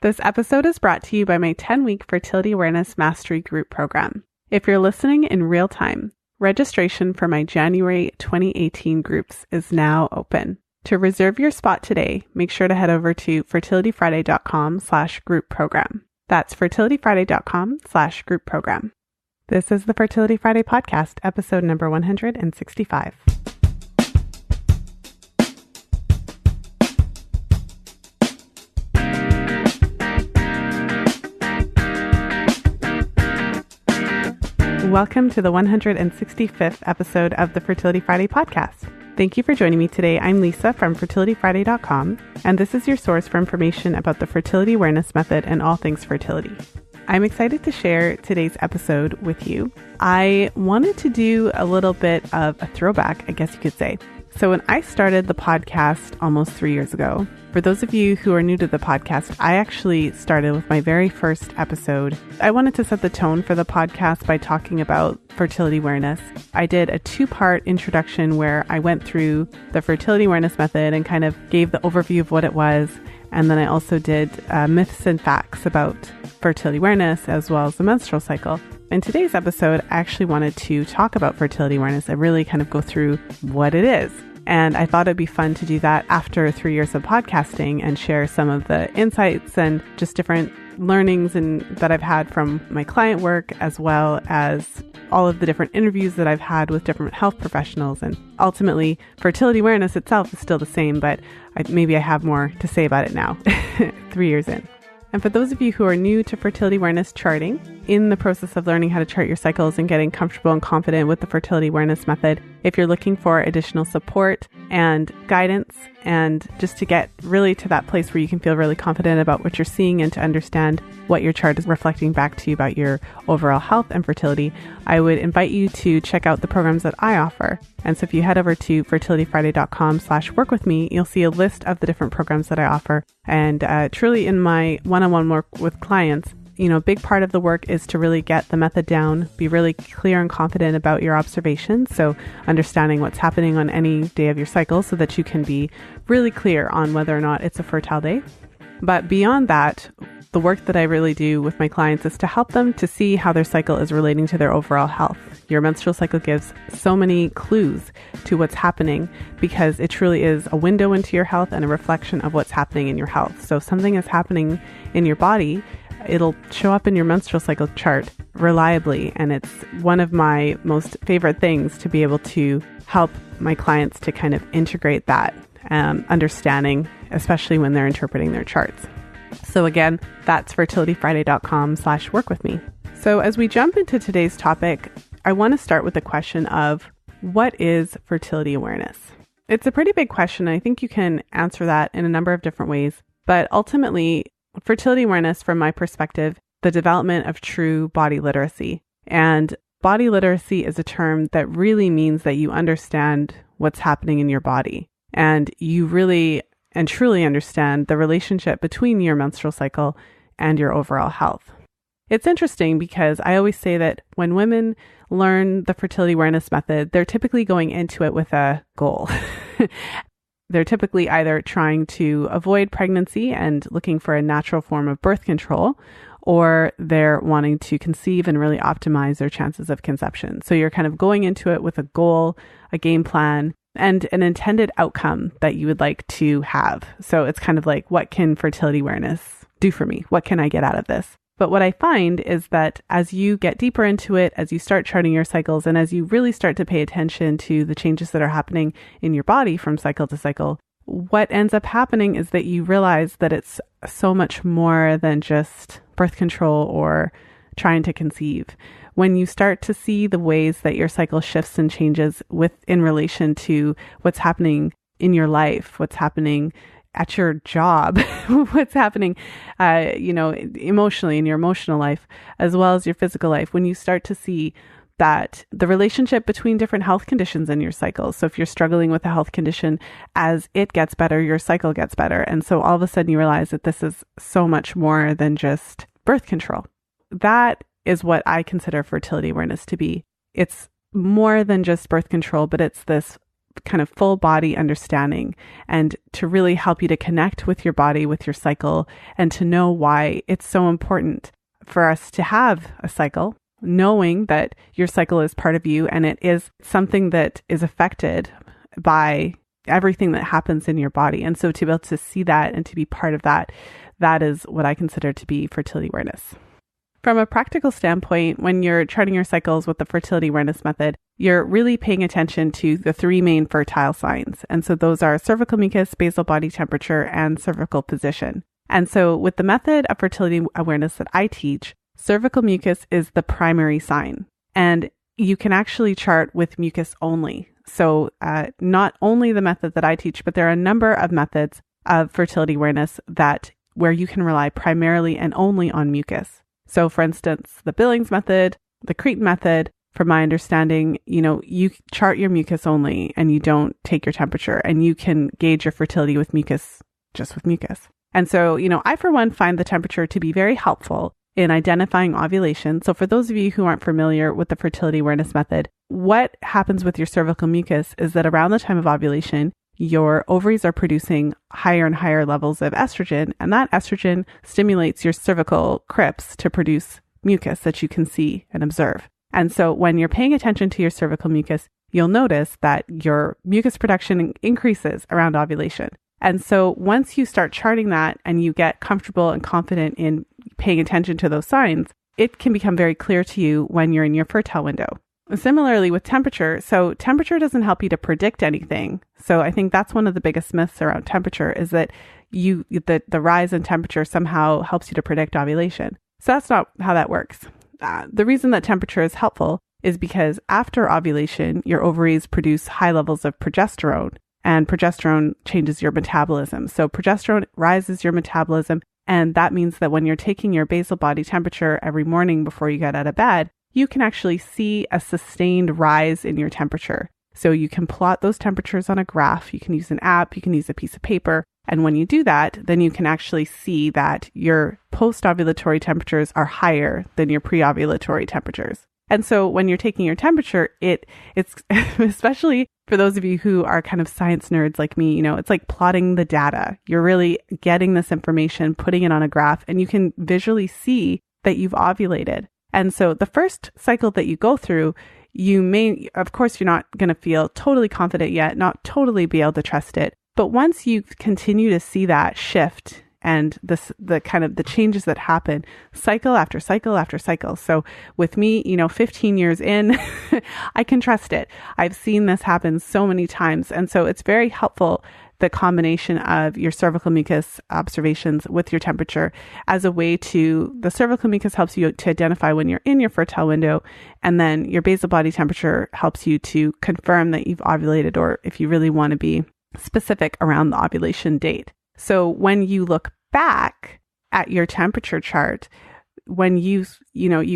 This episode is brought to you by my 10-week Fertility Awareness Mastery Group program. If you're listening in real time, registration for my January 2018 groups is now open. To reserve your spot today, make sure to head over to fertilityfriday.com/group program. That's fertilityfriday.com/group program. This is the Fertility Friday podcast, episode number 165. Welcome to the 165th episode of the Fertility Friday podcast. Thank you for joining me today. I'm Lisa from fertilityfriday.com, and this is your source for information about the fertility awareness method and all things fertility. I'm excited to share today's episode with you. I wanted to do a little bit of a throwback, I guess you could say. So when I started the podcast almost 3 years ago, for those of you who are new to the podcast, I actually started with my very first episode. I wanted to set the tone for the podcast by talking about fertility awareness. I did a 2-part introduction where I went through the fertility awareness method and kind of gave the overview of what it was. And then I also did myths and facts about fertility awareness as well as the menstrual cycle. In today's episode, I actually wanted to talk about fertility awareness and really kind of go through what it is. And I thought it'd be fun to do that after 3 years of podcasting and share some of the insights and just different learnings that I've had from my client work, as well as all of the different interviews that I've had with different health professionals. And ultimately, fertility awareness itself is still the same, but maybe I have more to say about it now, 3 years in. And for those of you who are new to fertility awareness charting, in the process of learning how to chart your cycles and getting comfortable and confident with the fertility awareness method, if you're looking for additional support and guidance and just to get really to that place where you can feel really confident about what you're seeing and to understand what your chart is reflecting back to you about your overall health and fertility, I would invite you to check out the programs that I offer. And so if you head over to fertilityfriday.com/work with me, you'll see a list of the different programs that I offer. And truly in my one-on-one work with clients, a big part of the work is to really get the method down, be really clear and confident about your observations. So understanding what's happening on any day of your cycle so that you can be really clear on whether or not it's a fertile day. But beyond that, the work that I really do with my clients is to help them to see how their cycle is relating to their overall health. Your menstrual cycle gives so many clues to what's happening because it truly is a window into your health and a reflection of what's happening in your health. So if something is happening in your body, it'll show up in your menstrual cycle chart reliably. And it's one of my most favorite things to be able to help my clients to kind of integrate that understanding, especially when they're interpreting their charts. So again, that's fertilityfriday.com/work with me. So as we jump into today's topic, I want to start with the question of what is fertility awareness? It's a pretty big question. I think you can answer that in a number of different ways, but ultimately, fertility awareness, from my perspective, the development of true body literacy. And body literacy is a term that really means that you understand what's happening in your body. And you really and truly understand the relationship between your menstrual cycle and your overall health. It's interesting because I always say that when women learn the fertility awareness method, they're typically going into it with a goal. They're typically either trying to avoid pregnancy and looking for a natural form of birth control, or they're wanting to conceive and really optimize their chances of conception. So you're kind of going into it with a goal, a game plan, and an intended outcome that you would like to have. So it's kind of like, what can fertility awareness do for me? What can I get out of this? But what I find is that as you get deeper into it, as you start charting your cycles, and as you really start to pay attention to the changes that are happening in your body from cycle to cycle, what ends up happening is that you realize that it's so much more than just birth control or trying to conceive. When you start to see the ways that your cycle shifts and changes in relation to what's happening in your life, what's happening at your job, what's happening, emotionally in your emotional life, as well as your physical life, when you start to see that the relationship between different health conditions in your cycle. So if you're struggling with a health condition, as it gets better, your cycle gets better. And so all of a sudden you realize that this is so much more than just birth control. That is what I consider fertility awareness to be. It's more than just birth control, but it's this kind of full body understanding and to really help you to connect with your body, with your cycle, and to know why it's so important for us to have a cycle, knowing that your cycle is part of you and it is something that is affected by everything that happens in your body. And so to be able to see that and to be part of that, that is what I consider to be fertility awareness. From a practical standpoint, when you're charting your cycles with the fertility awareness method, you're really paying attention to the three main fertile signs. And so those are cervical mucus, basal body temperature, and cervical position. And so with the method of fertility awareness that I teach, cervical mucus is the primary sign. And you can actually chart with mucus only. So not only the method that I teach, but there are a number of methods of fertility awareness where you can rely primarily and only on mucus. So for instance, the Billings method, the Cretan method, from my understanding, you chart your mucus only and you don't take your temperature, and you can gauge your fertility with mucus, just with mucus. And so, I for one find the temperature to be very helpful in identifying ovulation. So for those of you who aren't familiar with the fertility awareness method, what happens with your cervical mucus is that around the time of ovulation, your ovaries are producing higher and higher levels of estrogen, and that estrogen stimulates your cervical crypts to produce mucus that you can see and observe. And so when you're paying attention to your cervical mucus, you'll notice that your mucus production increases around ovulation. And so once you start charting that and you get comfortable and confident in paying attention to those signs, it can become very clear to you when you're in your fertile window. Similarly with temperature, so temperature doesn't help you to predict anything. So I think that's one of the biggest myths around temperature, is that the rise in temperature somehow helps you to predict ovulation. So that's not how that works. The reason that temperature is helpful is because after ovulation, your ovaries produce high levels of progesterone, and progesterone changes your metabolism. So progesterone rises your metabolism, and that means that when you're taking your basal body temperature every morning before you get out of bed, you can actually see a sustained rise in your temperature. So you can plot those temperatures on a graph. You can use an app, you can use a piece of paper. And when you do that, then you can actually see that your post-ovulatory temperatures are higher than your pre-ovulatory temperatures. And so when you're taking your temperature, it's especially for those of you who are kind of science nerds like me, it's like plotting the data. You're really getting this information, putting it on a graph, and you can visually see that you've ovulated. And so the first cycle that you go through, of course, you're not going to feel totally confident yet, not totally be able to trust it. But once you continue to see that shift and the kind of the changes that happen cycle after cycle after cycle. So with me, 15 years in, I can trust it. I've seen this happen so many times. And so it's very helpful, the combination of your cervical mucus observations with your temperature, as a way the cervical mucus helps you to identify when you're in your fertile window, and then your basal body temperature helps you to confirm that you've ovulated, or if you really want to be specific, around the ovulation date. So when you look back at your temperature chart, when you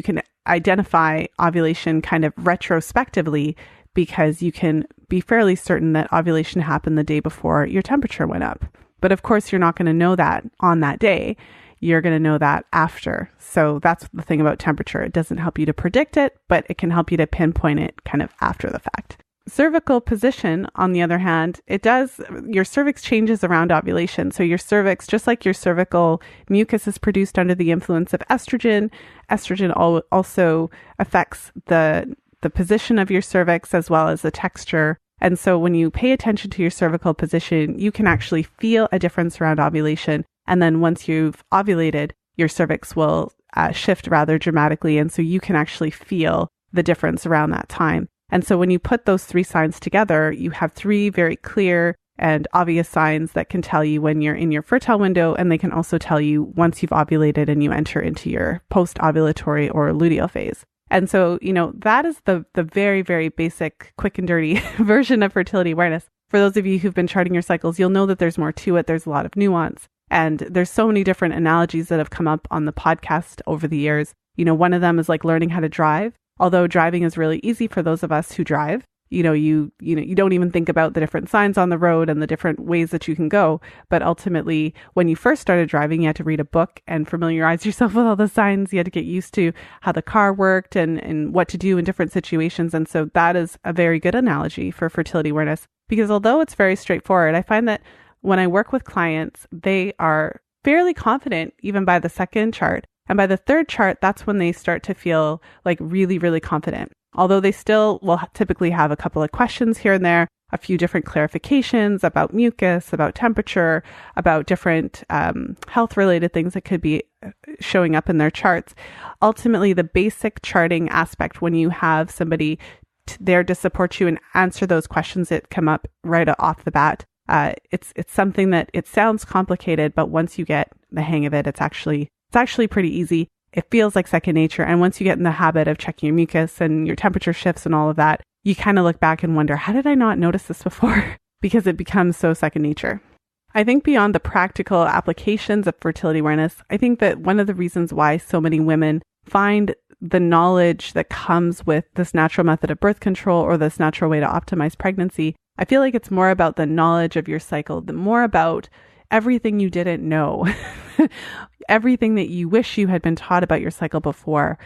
can identify ovulation kind of retrospectively, because you can be fairly certain that ovulation happened the day before your temperature went up. But of course, you're not going to know that on that day. You're going to know that after. So that's the thing about temperature. It doesn't help you to predict it, but it can help you to pinpoint it kind of after the fact. Cervical position, on the other hand, your cervix changes around ovulation. So your cervix, just like your cervical mucus is produced under the influence of estrogen, estrogen also affects the position of your cervix as well as the texture. And so when you pay attention to your cervical position, you can actually feel a difference around ovulation. And then once you've ovulated, your cervix will shift rather dramatically. And so you can actually feel the difference around that time. And so when you put those three signs together, you have three very clear and obvious signs that can tell you when you're in your fertile window, and they can also tell you once you've ovulated and you enter into your post-ovulatory or luteal phase. And so, that is the very, very basic, quick and dirty version of fertility awareness. For those of you who've been charting your cycles, you'll know that there's more to it. There's a lot of nuance. And there's so many different analogies that have come up on the podcast over the years. One of them is like learning how to drive. Although driving is really easy for those of us who drive, you don't even think about the different signs on the road and the different ways that you can go. But ultimately, when you first started driving, you had to read a book and familiarize yourself with all the signs. You had to get used to how the car worked and what to do in different situations. And so that is a very good analogy for fertility awareness, because although it's very straightforward, I find that when I work with clients, they are fairly confident even by the second chart. And by the third chart, that's when they start to feel like really, really confident. Although they still will typically have a couple of questions here and there, a few different clarifications about mucus, about temperature, about different health-related things that could be showing up in their charts. Ultimately, the basic charting aspect, when you have somebody there to support you and answer those questions that come up right off the bat, it's something that it sounds complicated, but once you get the hang of it, it's actually pretty easy. It feels like second nature. And once you get in the habit of checking your mucus and your temperature shifts and all of that, you kind of look back and wonder, how did I not notice this before? Because it becomes so second nature. I think beyond the practical applications of fertility awareness, I think that one of the reasons why so many women find the knowledge that comes with this natural method of birth control or this natural way to optimize pregnancy, I feel like it's more about the knowledge of your cycle, more about everything you didn't know, everything that you wish you had been taught about your cycle before,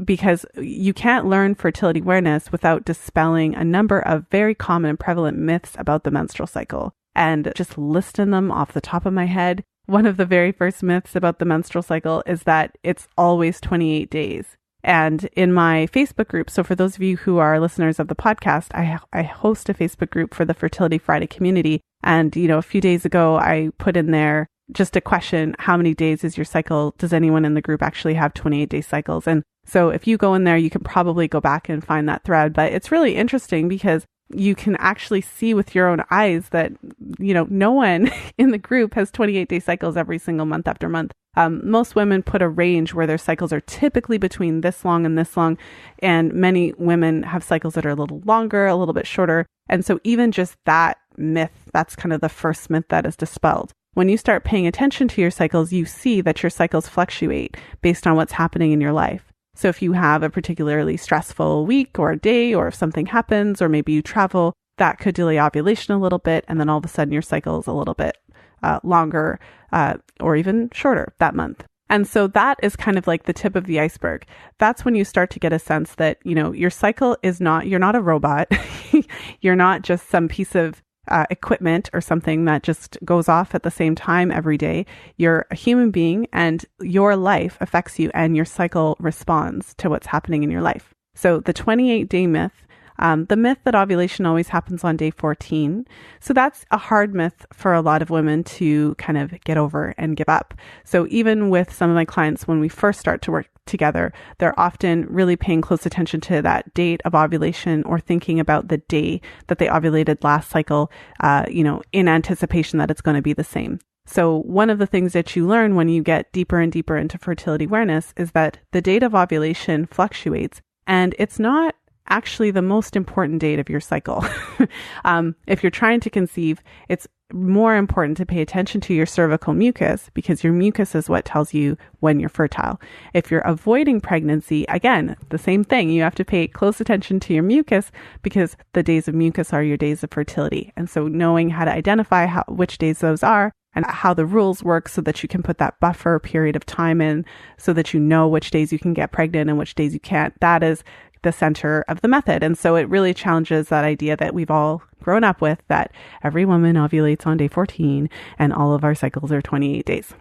because you can't learn fertility awareness without dispelling a number of very common and prevalent myths about the menstrual cycle. And just listing them off the top of my head, one of the very first myths about the menstrual cycle is that it's always 28 days. And in my Facebook group, so for those of you who are listeners of the podcast, I host a Facebook group for the Fertility Friday community. And, a few days ago, I put in there just a question, how many days is your cycle? Does anyone in the group actually have 28-day cycles? And so if you go in there, you can probably go back and find that thread. But it's really interesting because you can actually see with your own eyes that, no one in the group has 28-day cycles every single month after month. Most women put a range where their cycles are typically between this long and this long. And many women have cycles that are a little longer, a little bit shorter. And so even just that myth, that's kind of the first myth that is dispelled. When you start paying attention to your cycles, you see that your cycles fluctuate based on what's happening in your life. So if you have a particularly stressful week or a day, or if something happens, or maybe you travel, that could delay ovulation a little bit. And then all of a sudden your cycle is a little bit longer or even shorter that month. And so that is kind of like the tip of the iceberg. That's when you start to get a sense that, your cycle is you're not a robot. You're not just some piece of equipment or something that just goes off at the same time every day. You're a human being and your life affects you and your cycle responds to what's happening in your life. So the 28-day myth, the myth that ovulation always happens on day 14. So that's a hard myth for a lot of women to kind of get over and give up. So even with some of my clients, when we first start to work together, they're often really paying close attention to that date of ovulation or thinking about the day that they ovulated last cycle, in anticipation that it's going to be the same. So one of the things that you learn when you get deeper and deeper into fertility awareness is that the date of ovulation fluctuates, and it's not actually the most important date of your cycle. If you're trying to conceive, it's more important to pay attention to your cervical mucus, because your mucus is what tells you when you're fertile. If you're avoiding pregnancy, again, the same thing. You have to pay close attention to your mucus, because the days of mucus are your days of fertility. And so knowing how to identify which days those are and how the rules work so that you can put that buffer period of time in so that you know which days you can get pregnant and which days you can't, that is the center of the method. And so it really challenges that idea that we've all grown up with, that every woman ovulates on day 14 and all of our cycles are 28 days.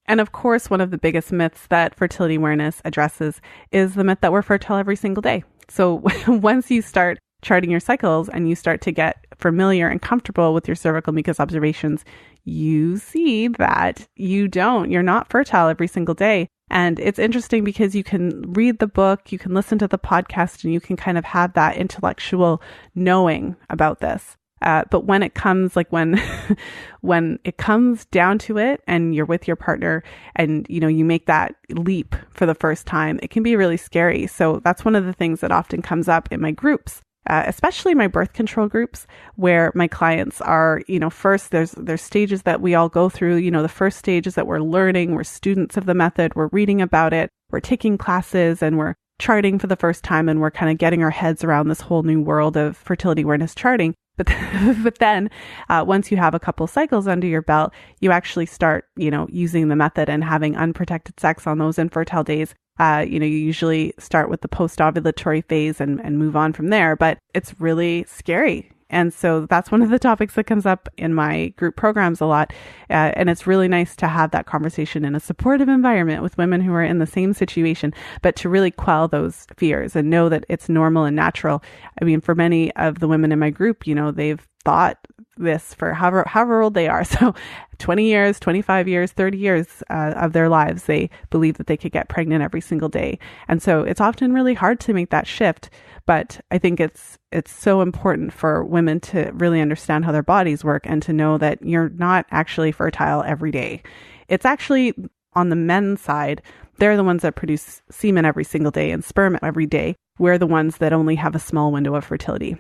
And of course, one of the biggest myths that fertility awareness addresses is the myth that we're fertile every single day. So once you start charting your cycles and you start to get familiar and comfortable with your cervical mucus observations, you see that you're not fertile every single day. And it's interesting because you can read the book, you can listen to the podcast, and you can kind of have that intellectual knowing about this. But when it comes, when it comes down to it and you're with your partner and, you make that leap for the first time, it can be really scary. So that's one of the things that often comes up in my groups. Especially my birth control groups, where my clients are, first there's stages that we all go through. The first stage is that we're learning, we're students of the method, we're reading about it, we're taking classes, and we're charting for the first time and we're kind of getting our heads around this whole new world of fertility awareness charting. But then once you have a couple cycles under your belt, you actually start, using the method and having unprotected sex on those infertile days. You usually start with the post-ovulatory phase and move on from there, but it's really scary. And so that's one of the topics that comes up in my group programs a lot. And it's really nice to have that conversation in a supportive environment with women who are in the same situation, but to really quell those fears and know that it's normal and natural. I mean, for many of the women in my group, they've thought this for however old they are. So 20 years, 25 years, 30 years of their lives, they believe that they could get pregnant every single day. And so it's often really hard to make that shift. But I think it's so important for women to really understand how their bodies work and to know that you're not actually fertile every day. It's actually on the men's side, they're the ones that produce semen every single day and sperm every day. We're the ones that only have a small window of fertility.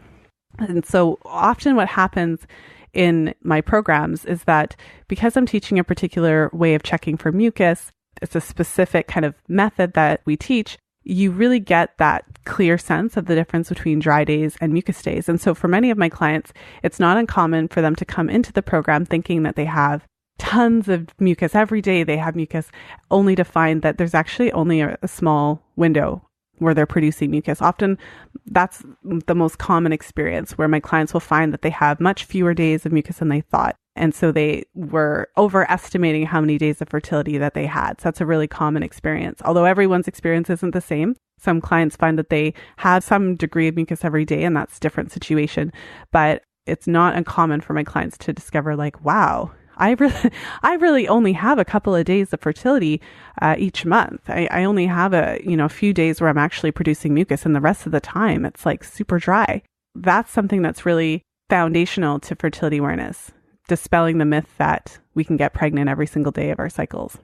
And so often what happens in my programs is that because I'm teaching a particular way of checking for mucus, it's a specific kind of method that we teach, you really get that clear sense of the difference between dry days and mucus days. And so for many of my clients, it's not uncommon for them to come into the program thinking that they have tons of mucus every day. They have mucus, only to find that there's actually only a small window where they're producing mucus. Often that's the most common experience, where my clients will find that they have much fewer days of mucus than they thought. And so they were overestimating how many days of fertility that they had. So that's a really common experience. Although everyone's experience isn't the same. Some clients find that they have some degree of mucus every day, and that's a different situation. But it's not uncommon for my clients to discover wow, I really only have a couple of days of fertility each month. I only have a few days where I'm actually producing mucus, and the rest of the time it's super dry. That's something that's really foundational to fertility awareness, dispelling the myth that we can get pregnant every single day of our cycles.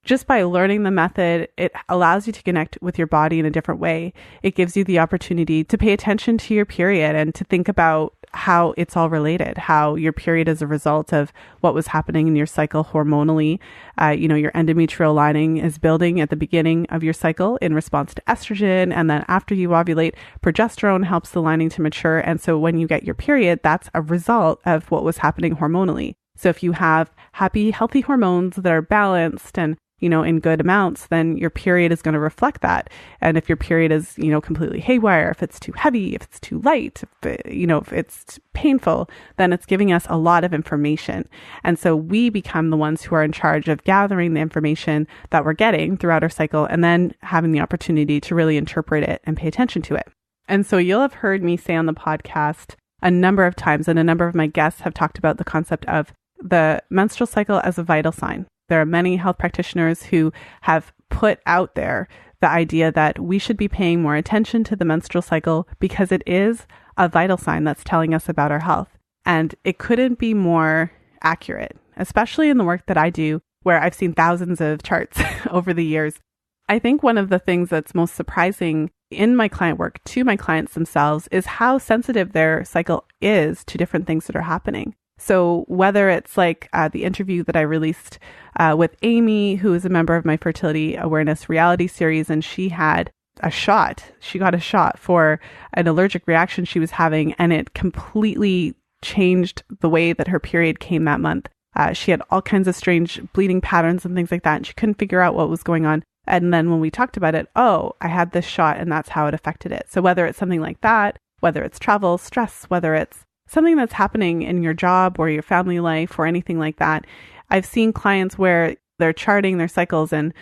Just by learning the method, it allows you to connect with your body in a different way. It gives you the opportunity to pay attention to your period and to think about how it's all related, how your period is a result of what was happening in your cycle hormonally. Your endometrial lining is building at the beginning of your cycle in response to estrogen. And then after you ovulate, progesterone helps the lining to mature. And so when you get your period, that's a result of what was happening hormonally. So if you have happy, healthy hormones that are balanced and in good amounts, then your period is going to reflect that. And if your period is, completely haywire, if it's too heavy, if it's too light, if it's painful, then it's giving us a lot of information. And so we become the ones who are in charge of gathering the information that we're getting throughout our cycle and then having the opportunity to really interpret it and pay attention to it. And so you'll have heard me say on the podcast a number of times, and a number of my guests have talked about the concept of the menstrual cycle as a vital sign. There are many health practitioners who have put out there the idea that we should be paying more attention to the menstrual cycle because it is a vital sign that's telling us about our health. And it couldn't be more accurate, especially in the work that I do, where I've seen thousands of charts over the years. I think one of the things that's most surprising in my client work to my clients themselves is how sensitive their cycle is to different things that are happening. So whether it's the interview that I released with Amy, who is a member of my fertility awareness reality series, and she had a shot. She got a shot for an allergic reaction she was having, and it completely changed the way that her period came that month. She had all kinds of strange bleeding patterns and things like that, and she couldn't figure out what was going on. And then when we talked about it, I had this shot and that's how it affected it. So whether it's something like that, whether it's travel, stress, whether it's something that's happening in your job or your family life or anything like that, I've seen clients where they're charting their cycles and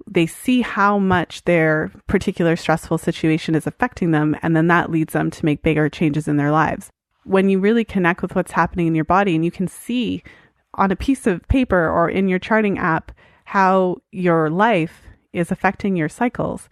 they see how much their particular stressful situation is affecting them, and then that leads them to make bigger changes in their lives. When you really connect with what's happening in your body and you can see on a piece of paper or in your charting app how your life is affecting your cycles,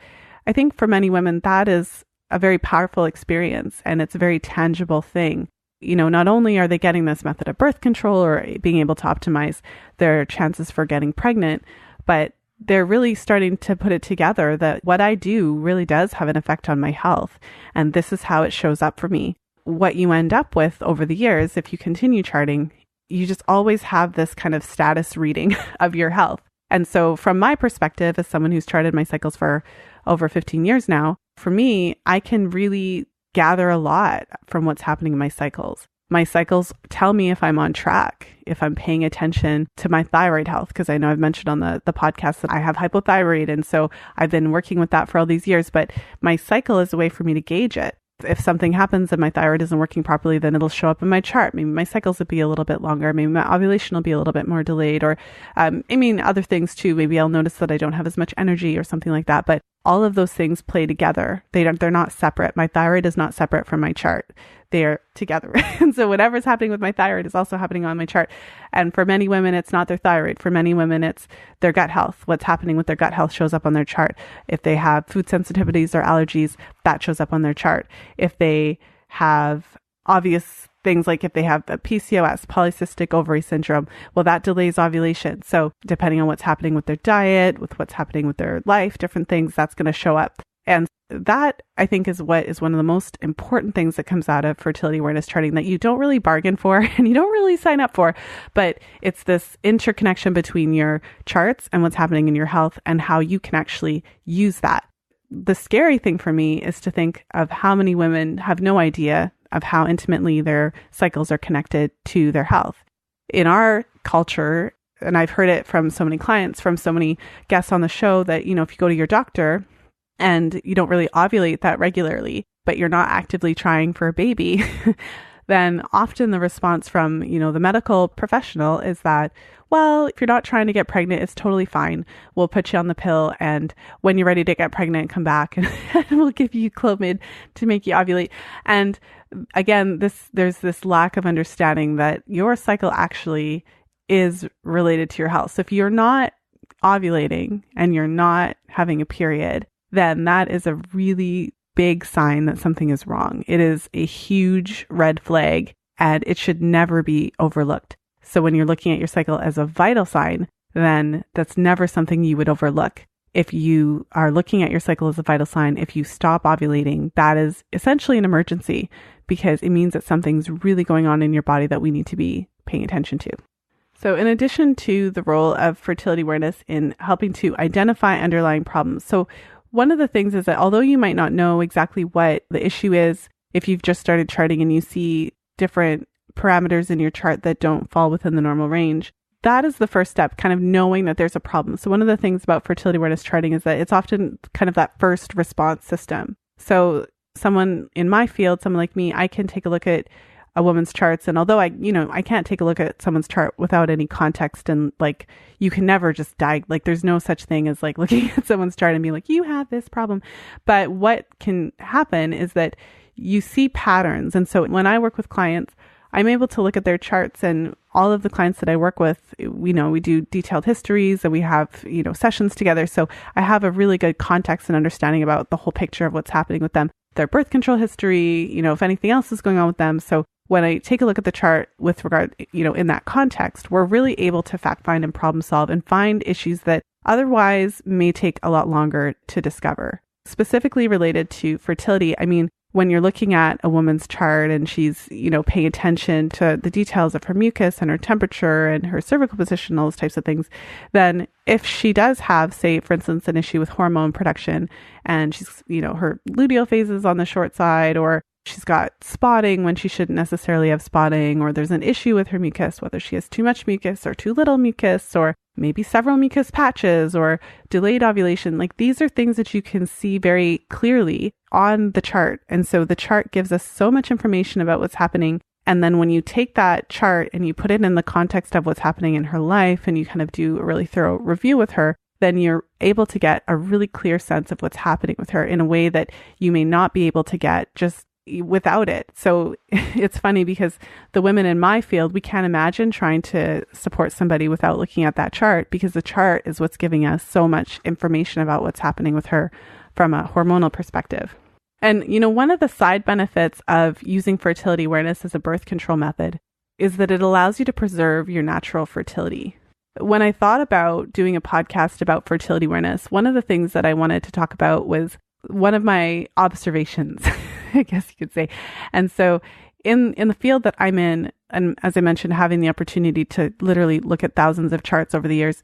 I think for many women that is a very powerful experience, and it's a very tangible thing. Not only are they getting this method of birth control or being able to optimize their chances for getting pregnant, but they're really starting to put it together that what I do really does have an effect on my health. And this is how it shows up for me. What you end up with over the years, if you continue charting, you just always have this kind of status reading of your health. And so from my perspective, as someone who's charted my cycles for over 15 years now, for me, I can really gather a lot from what's happening in my cycles. My cycles tell me if I'm on track, if I'm paying attention to my thyroid health, because I know I've mentioned on the podcast that I have hypothyroid. And so I've been working with that for all these years, but my cycle is a way for me to gauge it. If something happens and my thyroid isn't working properly, then it'll show up in my chart. Maybe my cycles will be a little bit longer. Maybe my ovulation will be a little bit more delayed, or other things too. Maybe I'll notice that I don't have as much energy or something like that. But all of those things play together. They're not separate. My thyroid is not separate from my chart. They're together. And so whatever's happening with my thyroid is also happening on my chart. And for many women, it's not their thyroid. For many women, it's their gut health. What's happening with their gut health shows up on their chart. If they have food sensitivities or allergies, that shows up on their chart. If they have obvious things like if they have a PCOS, polycystic ovary syndrome, well, that delays ovulation. So depending on what's happening with their diet, with what's happening with their life, different things, that's going to show up. And that, I think, is what is one of the most important things that comes out of fertility awareness charting that you don't really bargain for and you don't really sign up for. But it's this interconnection between your charts and what's happening in your health and how you can actually use that. The scary thing for me is to think of how many women have no idea of how intimately their cycles are connected to their health. In our culture, and I've heard it from so many clients, from so many guests on the show, that, if you go to your doctor and you don't really ovulate that regularly, but you're not actively trying for a baby, then often the response from, the medical professional is that, well, if you're not trying to get pregnant, it's totally fine. We'll put you on the pill, and when you're ready to get pregnant, come back and we'll give you Clomid to make you ovulate. And again, there's this lack of understanding that your cycle actually is related to your health. So if you're not ovulating and you're not having a period, then that is a really big sign that something is wrong. It is a huge red flag, and it should never be overlooked. So when you're looking at your cycle as a vital sign, then that's never something you would overlook. If you are looking at your cycle as a vital sign, if you stop ovulating, that is essentially an emergency, because it means that something's really going on in your body that we need to be paying attention to. So in addition to the role of fertility awareness in helping to identify underlying problems, so one of the things is that although you might not know exactly what the issue is, if you've just started charting and you see different parameters in your chart that don't fall within the normal range, that is the first step, kind of knowing that there's a problem. So one of the things about fertility awareness charting is that it's often kind of that first response system. So someone in my field, someone like me, I can take a look at a woman's charts. And although I can't take a look at someone's chart without any context, and you can never just there's no such thing as looking at someone's chart and being like, you have this problem. But what can happen is that you see patterns. And so when I work with clients, I'm able to look at their charts, and all of the clients that I work with, we do detailed histories and we have, sessions together. So I have a really good context and understanding about the whole picture of what's happening with them, their birth control history, if anything else is going on with them. So when I take a look at the chart with regard, in that context, we're really able to fact find and problem solve and find issues that otherwise may take a lot longer to discover. Specifically related to fertility, when you're looking at a woman's chart and she's, paying attention to the details of her mucus and her temperature and her cervical position, all those types of things, then if she does have, say, for instance, an issue with hormone production and she's, her luteal phase is on the short side, or she's got spotting when she shouldn't necessarily have spotting, or there's an issue with her mucus, whether she has too much mucus or too little mucus, or maybe several mucus patches or delayed ovulation. These are things that you can see very clearly on the chart. And so the chart gives us so much information about what's happening. And then when you take that chart and you put it in the context of what's happening in her life, and you kind of do a really thorough review with her, then you're able to get a really clear sense of what's happening with her in a way that you may not be able to get just without it. So it's funny because the women in my field, we can't imagine trying to support somebody without looking at that chart, because the chart is what's giving us so much information about what's happening with her from a hormonal perspective. And, one of the side benefits of using fertility awareness as a birth control method is that it allows you to preserve your natural fertility. When I thought about doing a podcast about fertility awareness, one of the things that I wanted to talk about was one of my observations, I guess you could say. And so in the field that I'm in, and as I mentioned, having the opportunity to literally look at thousands of charts over the years,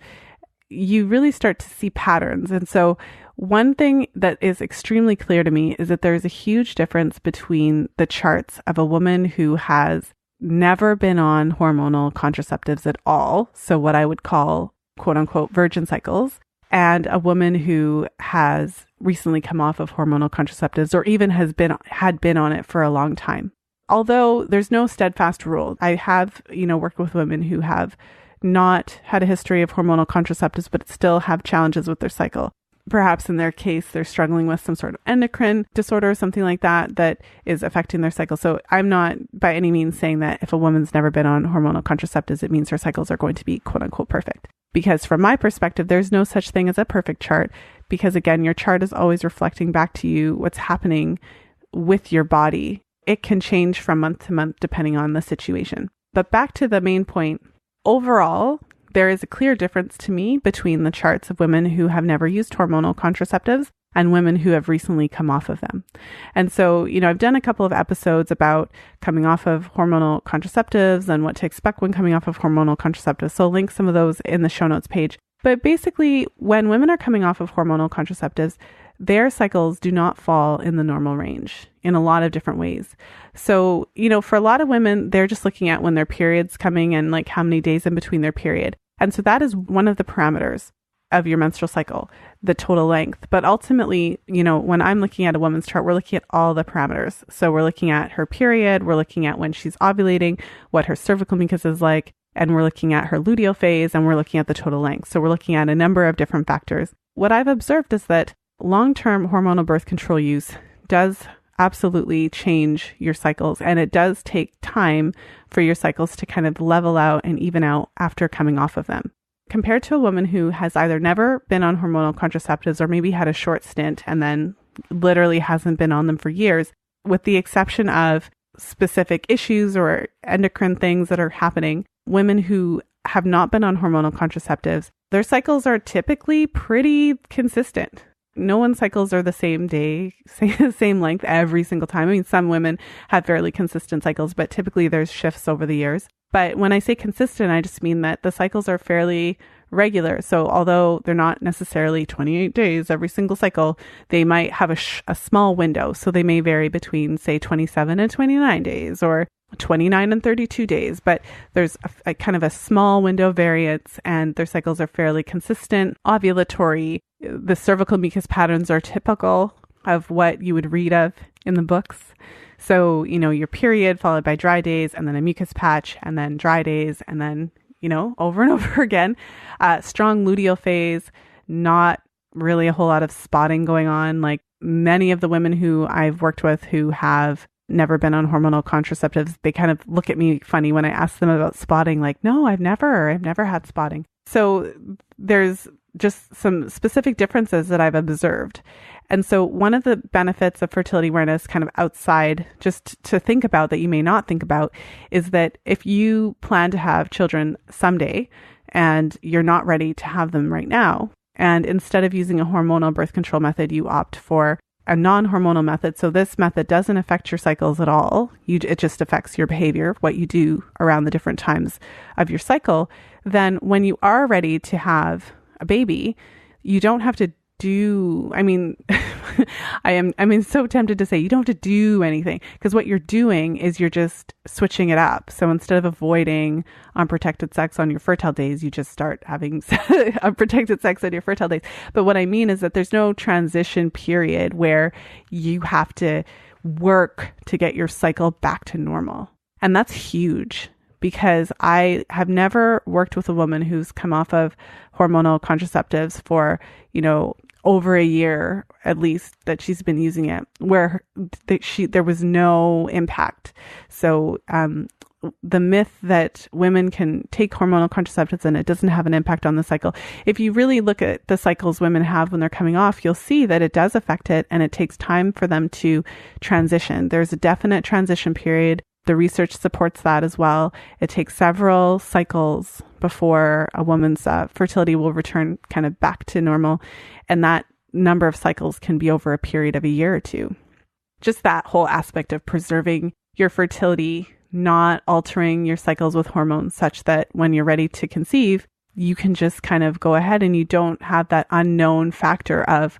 you really start to see patterns. And so One thing that is extremely clear to me is that there's a huge difference between the charts of a woman who has never been on hormonal contraceptives at all, so what I would call quote unquote virgin cycles, and a woman who has recently come off of hormonal contraceptives or even had been on it for a long time. Although there's no steadfast rule, I have, worked with women who have not had a history of hormonal contraceptives but still have challenges with their cycle. Perhaps in their case, they're struggling with some sort of endocrine disorder or something like that is affecting their cycle. So I'm not by any means saying that if a woman's never been on hormonal contraceptives, it means her cycles are going to be quote unquote perfect. Because from my perspective, there's no such thing as a perfect chart. Because again, your chart is always reflecting back to you what's happening with your body. It can change from month to month depending on the situation. But back to the main point, overall, there is a clear difference to me between the charts of women who have never used hormonal contraceptives and women who have recently come off of them. And so, I've done a couple of episodes about coming off of hormonal contraceptives and what to expect when coming off of hormonal contraceptives. So I'll link some of those in the show notes page. But basically, when women are coming off of hormonal contraceptives, their cycles do not fall in the normal range in a lot of different ways. So, for a lot of women, they're just looking at when their period's coming and like how many days in between their period. And so that is one of the parameters of your menstrual cycle, the total length. But ultimately, when I'm looking at a woman's chart, we're looking at all the parameters. So we're looking at her period, we're looking at when she's ovulating, what her cervical mucus is like, and we're looking at her luteal phase, and we're looking at the total length. So we're looking at a number of different factors. What I've observed is that long-term hormonal birth control use does absolutely change your cycles, and it does take time for your cycles to kind of level out and even out after coming off of them. Compared to a woman who has either never been on hormonal contraceptives or maybe had a short stint and then literally hasn't been on them for years, with the exception of specific issues or endocrine things that are happening, women who have not been on hormonal contraceptives, their cycles are typically pretty consistent. No one's cycles are the same day, same length every single time. I mean, some women have fairly consistent cycles, but typically there's shifts over the years. But when I say consistent, I just mean that the cycles are fairly regular. So although they're not necessarily 28 days every single cycle, they might have a small window. So they may vary between, say, 27 and 29 days or 29 and 32 days, but there's a kind of a small window variance, and their cycles are fairly consistent, ovulatory. The cervical mucus patterns are typical of what you would read of in the books. So, your period followed by dry days, and then a mucus patch, and then dry days, and then, over and over again. Strong luteal phase, not really a whole lot of spotting going on. Like many of the women who I've worked with who have never been on hormonal contraceptives, they kind of look at me funny when I ask them about spotting, like, no, I've never had spotting. So there's just some specific differences that I've observed. And so one of the benefits of fertility awareness, kind of outside, just to think about that you may not think about, is that if you plan to have children someday and you're not ready to have them right now, and instead of using a hormonal birth control method, you opt for a non-hormonal method. So this method doesn't affect your cycles at all. It just affects your behavior, what you do around the different times of your cycle. Then when you are ready to have a baby, you don't have to do, I'm so tempted to say you don't have to do anything, because what you're doing is you're just switching it up. So instead of avoiding unprotected sex on your fertile days, you just start having unprotected sex on your fertile days. But what I mean is that there's no transition period where you have to work to get your cycle back to normal. And that's huge, because I have never worked with a woman who's come off of hormonal contraceptives for, over a year at least that she's been using it, where there was no impact. So the myth that women can take hormonal contraceptives and it doesn't have an impact on the cycle. If you really look at the cycles women have when they're coming off, you'll see that it does affect it, and it takes time for them to transition. There's a definite transition period. The research supports that as well. It takes several cycles before a woman's fertility will return kind of back to normal. And that number of cycles can be over a period of a year or two. Just that whole aspect of preserving your fertility, not altering your cycles with hormones such that when you're ready to conceive, you can just kind of go ahead and you don't have that unknown factor of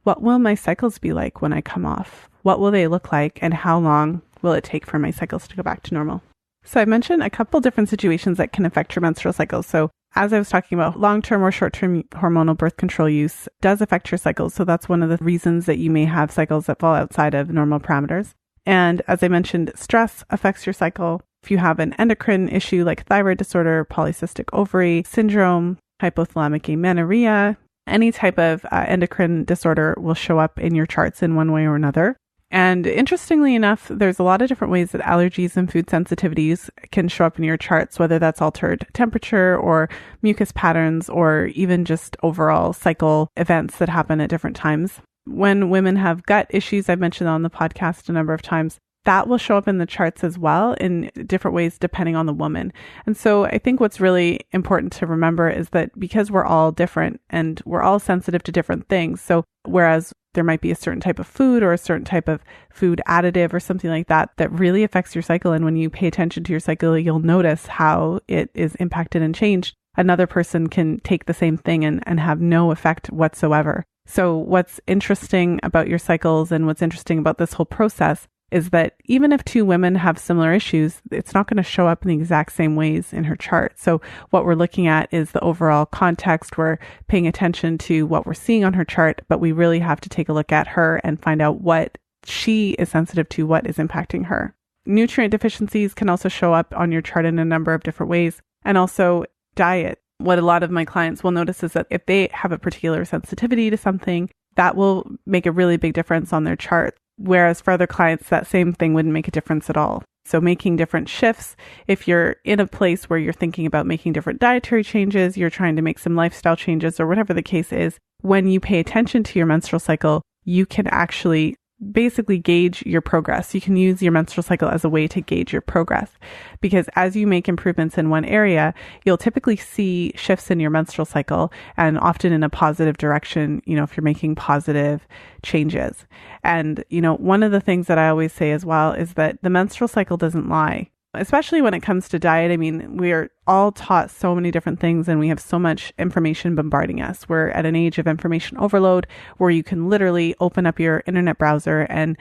what will my cycles be like when I come off? What will they look like, and how long will it take for my cycles to go back to normal? So I mentioned a couple different situations that can affect your menstrual cycle. So as I was talking about, long-term or short-term hormonal birth control use does affect your cycles. So that's one of the reasons that you may have cycles that fall outside of normal parameters. And as I mentioned, stress affects your cycle. If you have an endocrine issue like thyroid disorder, polycystic ovary syndrome, hypothalamic amenorrhea, any type of endocrine disorder will show up in your charts in one way or another. And interestingly enough, there's a lot of different ways that allergies and food sensitivities can show up in your charts, whether that's altered temperature or mucus patterns or even just overall cycle events that happen at different times. When women have gut issues, I've mentioned on the podcast a number of times, that will show up in the charts as well in different ways depending on the woman. And so I think what's really important to remember is that because we're all different and we're all sensitive to different things, so whereas there might be a certain type of food or a certain type of food additive or something like that that really affects your cycle, and when you pay attention to your cycle, you'll notice how it is impacted and changed. Another person can take the same thing and have no effect whatsoever. So what's interesting about your cycles and what's interesting about this whole process is that even if two women have similar issues, it's not going to show up in the exact same ways in her chart. So what we're looking at is the overall context. We're paying attention to what we're seeing on her chart, but we really have to take a look at her and find out what she is sensitive to, what is impacting her. Nutrient deficiencies can also show up on your chart in a number of different ways, and also diet. What a lot of my clients will notice is that if they have a particular sensitivity to something, that will make a really big difference on their chart. Whereas for other clients, that same thing wouldn't make a difference at all. So making different shifts, if you're in a place where you're thinking about making different dietary changes, you're trying to make some lifestyle changes or whatever the case is, when you pay attention to your menstrual cycle, you can actually basically gauge your progress. You can use your menstrual cycle as a way to gauge your progress, because as you make improvements in one area, you'll typically see shifts in your menstrual cycle, and often in a positive direction, if you're making positive changes. And, one of the things that I always say as well is that the menstrual cycle doesn't lie. Especially when it comes to diet. I mean, we're all taught so many different things and we have so much information bombarding us. We're at an age of information overload where you can literally open up your internet browser and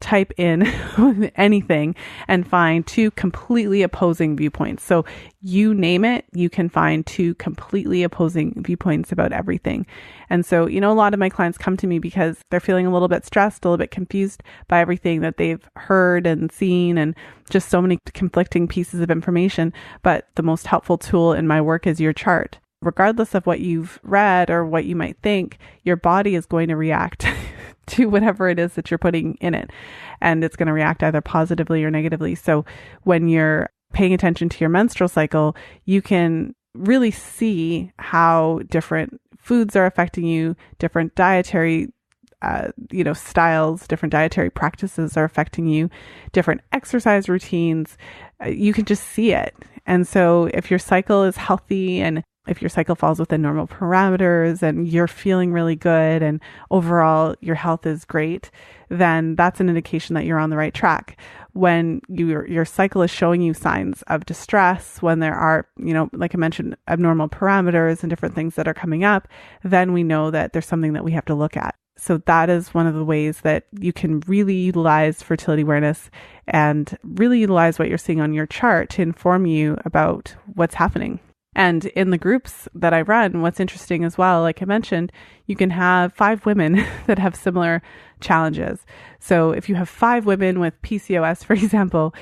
type in anything and find two completely opposing viewpoints. So you name it, you can find two completely opposing viewpoints about everything. And so, a lot of my clients come to me because they're feeling a little bit stressed, a little bit confused by everything that they've heard and seen, and just so many conflicting pieces of information. But the most helpful tool in my work is your chart. Regardless of what you've read or what you might think, your body is going to react to whatever it is that you're putting in it. And it's going to react either positively or negatively. So when you're paying attention to your menstrual cycle, you can really see how different foods are affecting you, different dietary styles, different dietary practices are affecting you, different exercise routines. You can just see it. And so if your cycle is healthy and if your cycle falls within normal parameters and you're feeling really good and overall your health is great, then that's an indication that you're on the right track. When your cycle is showing you signs of distress, when there are, like I mentioned, abnormal parameters and different things that are coming up, then we know that there's something that we have to look at. So that is one of the ways that you can really utilize fertility awareness and really utilize what you're seeing on your chart to inform you about what's happening. And in the groups that I run, what's interesting as well, like I mentioned, you can have 5 women that have similar challenges. So if you have 5 women with PCOS, for example,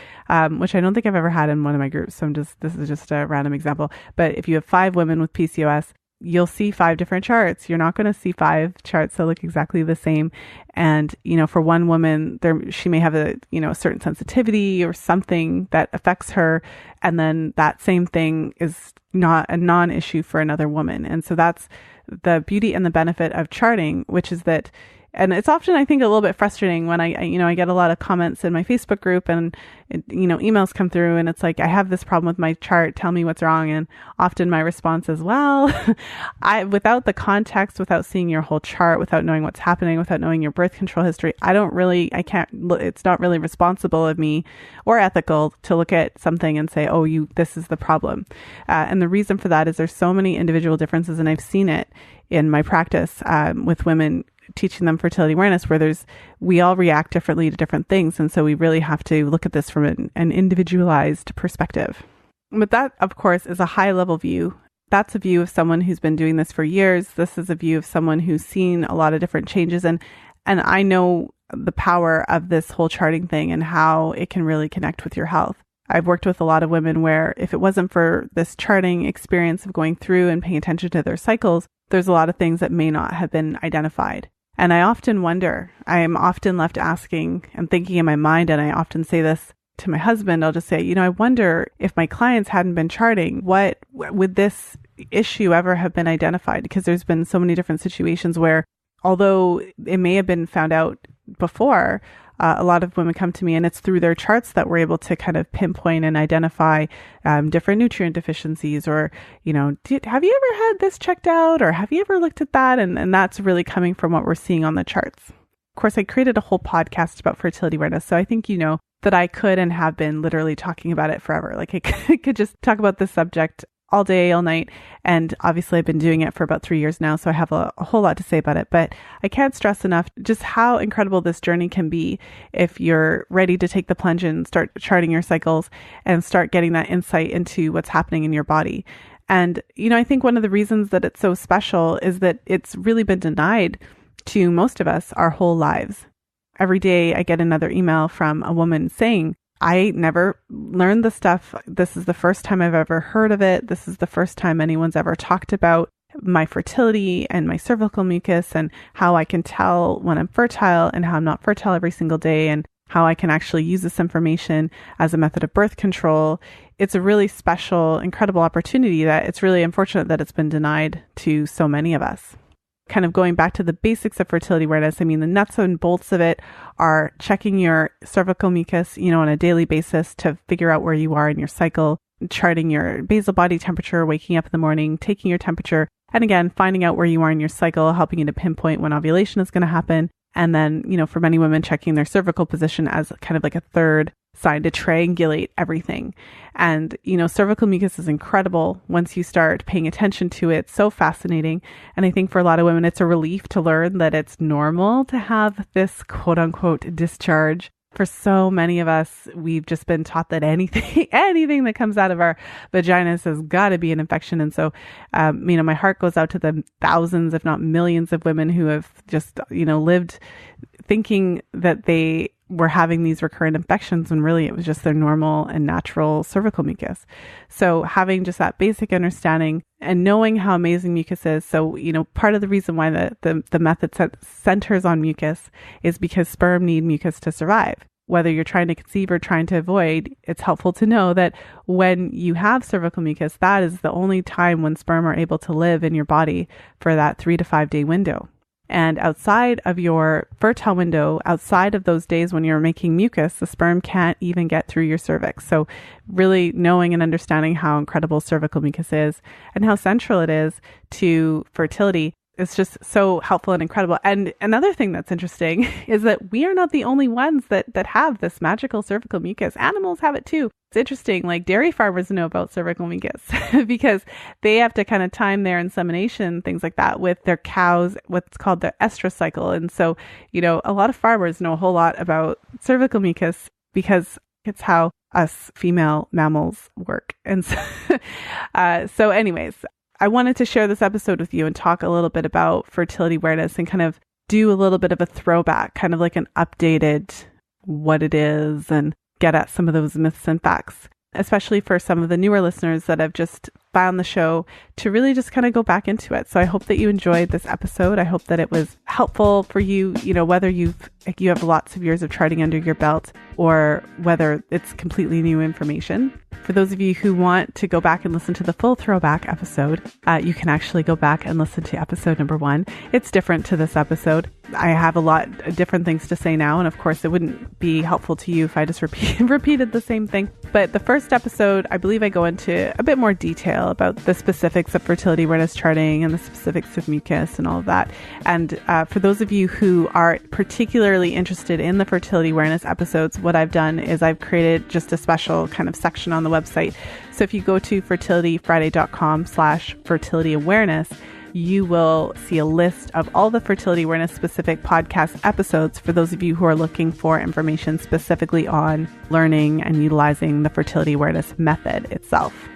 which I don't think I've ever had in one of my groups, so this is just a random example. But if you have 5 women with PCOS, you'll see 5 different charts. You're not going to see 5 charts that look exactly the same. And, for one woman, she may have a certain sensitivity or something that affects her. And then that same thing is not a non-issue for another woman. And so that's the beauty and the benefit of charting, which is that, and it's often, I think, a little bit frustrating when I get a lot of comments in my Facebook group and, emails come through and it's like, I have this problem with my chart. Tell me what's wrong. And often my response is, well, without the context, without seeing your whole chart, without knowing what's happening, without knowing your birth control history, it's not really responsible of me or ethical to look at something and say, this is the problem. And the reason for that is there's so many individual differences, and I've seen it in my practice with women teaching them fertility awareness, where we all react differently to different things. And so we really have to look at this from an individualized perspective. But that, of course, is a high level view. That's a view of someone who's been doing this for years. This is a view of someone who's seen a lot of different changes. And I know the power of this whole charting thing and how it can really connect with your health. I've worked with a lot of women where if it wasn't for this charting experience of going through and paying attention to their cycles, there's a lot of things that may not have been identified. And I often wonder, I am often left asking and thinking in my mind, and I often say this to my husband, I'll just say, I wonder if my clients hadn't been charting, what would this issue ever have been identified? Because there's been so many different situations where, although it may have been found out before, a lot of women come to me and it's through their charts that we're able to kind of pinpoint and identify different nutrient deficiencies, or, have you ever had this checked out, or have you ever looked at that? And that's really coming from what we're seeing on the charts. Of course, I created a whole podcast about fertility awareness. So I think that I could and have been literally talking about it forever. Like I could just talk about this subject all day, all night. And obviously I've been doing it for about 3 years now, so I have a whole lot to say about it. But I can't stress enough just how incredible this journey can be if you're ready to take the plunge and start charting your cycles and start getting that insight into what's happening in your body. And, I think one of the reasons that it's so special is that it's really been denied to most of us our whole lives. Every day I get another email from a woman saying, I never learned the stuff. This is the first time I've ever heard of it. This is the first time anyone's ever talked about my fertility and my cervical mucus and how I can tell when I'm fertile and how I'm not fertile every single day, and how I can actually use this information as a method of birth control. It's a really special, incredible opportunity that it's really unfortunate that it's been denied to so many of us. Kind of going back to the basics of fertility awareness, the nuts and bolts of it are checking your cervical mucus, on a daily basis to figure out where you are in your cycle, charting your basal body temperature, waking up in the morning, taking your temperature, and again, finding out where you are in your cycle, helping you to pinpoint when ovulation is going to happen. And then, for many women, checking their cervical position as kind of like a third sign to triangulate everything. And, cervical mucus is incredible once you start paying attention to it. It's so fascinating. And I think for a lot of women, it's a relief to learn that it's normal to have this quote unquote discharge. For so many of us, we've just been taught that anything that comes out of our vaginas has got to be an infection. And so, my heart goes out to the thousands, if not millions of women who have just, lived thinking that they were having these recurrent infections when really it was just their normal and natural cervical mucus. So having just that basic understanding and knowing how amazing mucus is. So, part of the reason why the method centers on mucus is because sperm need mucus to survive. Whether you're trying to conceive or trying to avoid, it's helpful to know that when you have cervical mucus, that is the only time when sperm are able to live in your body for that 3 to 5 day window. And outside of your fertile window, outside of those days when you're making mucus, the sperm can't even get through your cervix. So really knowing and understanding how incredible cervical mucus is and how central it is to fertility is just so helpful and incredible. And another thing that's interesting is that we are not the only ones that have this magical cervical mucus. Animals have it too. It's interesting, like dairy farmers know about cervical mucus because they have to kind of time their insemination, things like that, with their cows, what's called the estrus cycle. And so, a lot of farmers know a whole lot about cervical mucus because it's how us female mammals work. And so anyways, I wanted to share this episode with you and talk a little bit about fertility awareness and kind of do a little bit of a throwback, kind of like an updated what it is, and get at some of those myths and facts, especially for some of the newer listeners that have just found the show to really just kind of go back into it. So I hope that you enjoyed this episode. I hope that it was helpful for you, whether you have lots of years of charting under your belt or whether it's completely new information. For those of you who want to go back and listen to the full throwback episode, you can actually go back and listen to episode number 1. It's different to this episode. I have a lot of different things to say now. And of course, it wouldn't be helpful to you if I just repeated the same thing. But the first episode, I believe I go into a bit more detail about the specifics of fertility awareness charting and the specifics of mucus and all of that. And for those of you who are particularly interested in the fertility awareness episodes, what I've done is I've created just a special kind of section on the website. So if you go to fertilityfriday.com/fertility awareness, you will see a list of all the fertility awareness specific podcast episodes for those of you who are looking for information specifically on learning and utilizing the fertility awareness method itself.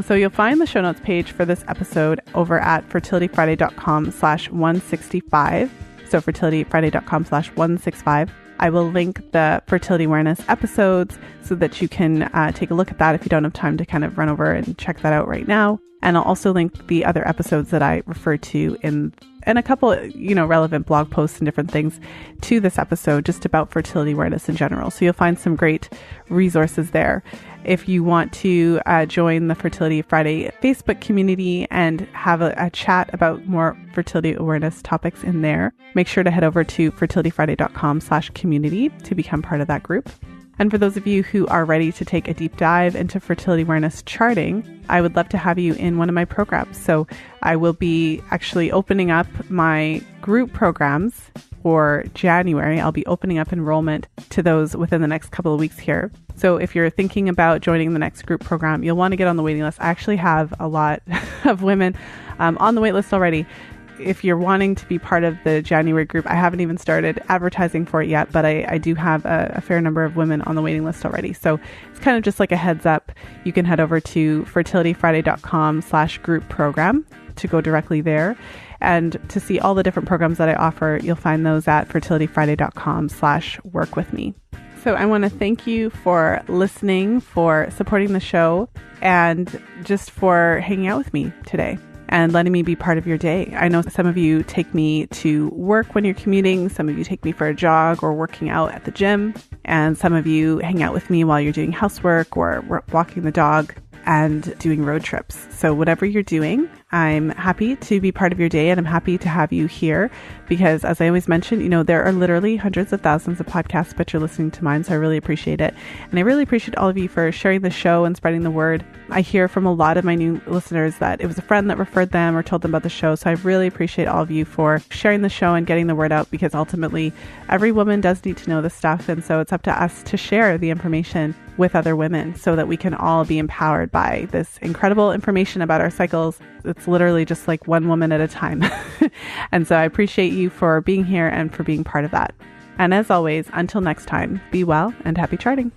So you'll find the show notes page for this episode over at fertilityfriday.com/165. So fertilityfriday.com/165. I will link the fertility awareness episodes so that you can take a look at that if you don't have time to kind of run over and check that out right now. And I'll also link the other episodes that I refer to in a couple, relevant blog posts and different things to this episode just about fertility awareness in general. So you'll find some great resources there. If you want to join the Fertility Friday Facebook community and have a chat about more fertility awareness topics in there, make sure to head over to fertilityfriday.com/community to become part of that group. And for those of you who are ready to take a deep dive into fertility awareness charting, I would love to have you in one of my programs. So I will be actually opening up my group programs for January. I'll be opening up enrollment to those within the next couple of weeks here. So if you're thinking about joining the next group program, you'll want to get on the waiting list. I actually have a lot of women on the wait list already. If you're wanting to be part of the January group, I haven't even started advertising for it yet, but I do have a fair number of women on the waiting list already. So it's kind of just like a heads up. You can head over to fertilityfriday.com/group program to go directly there. And to see all the different programs that I offer, you'll find those at fertilityfriday.com/workwithme. So I want to thank you for listening, for supporting the show, and just for hanging out with me today and letting me be part of your day. I know some of you take me to work when you're commuting. Some of you take me for a jog or working out at the gym. And some of you hang out with me while you're doing housework or walking the dog and doing road trips. So whatever you're doing, I'm happy to be part of your day, and I'm happy to have you here because, as I always mention, there are literally hundreds of thousands of podcasts, but you're listening to mine, so I really appreciate it. And I really appreciate all of you for sharing the show and spreading the word. I hear from a lot of my new listeners that it was a friend that referred them or told them about the show, so I really appreciate all of you for sharing the show and getting the word out, because ultimately every woman does need to know this stuff, and so it's up to us to share the information with other women so that we can all be empowered by this incredible information about our cycles. It's literally just like one woman at a time. And so I appreciate you for being here and for being part of that. And as always, until next time, be well and happy charting.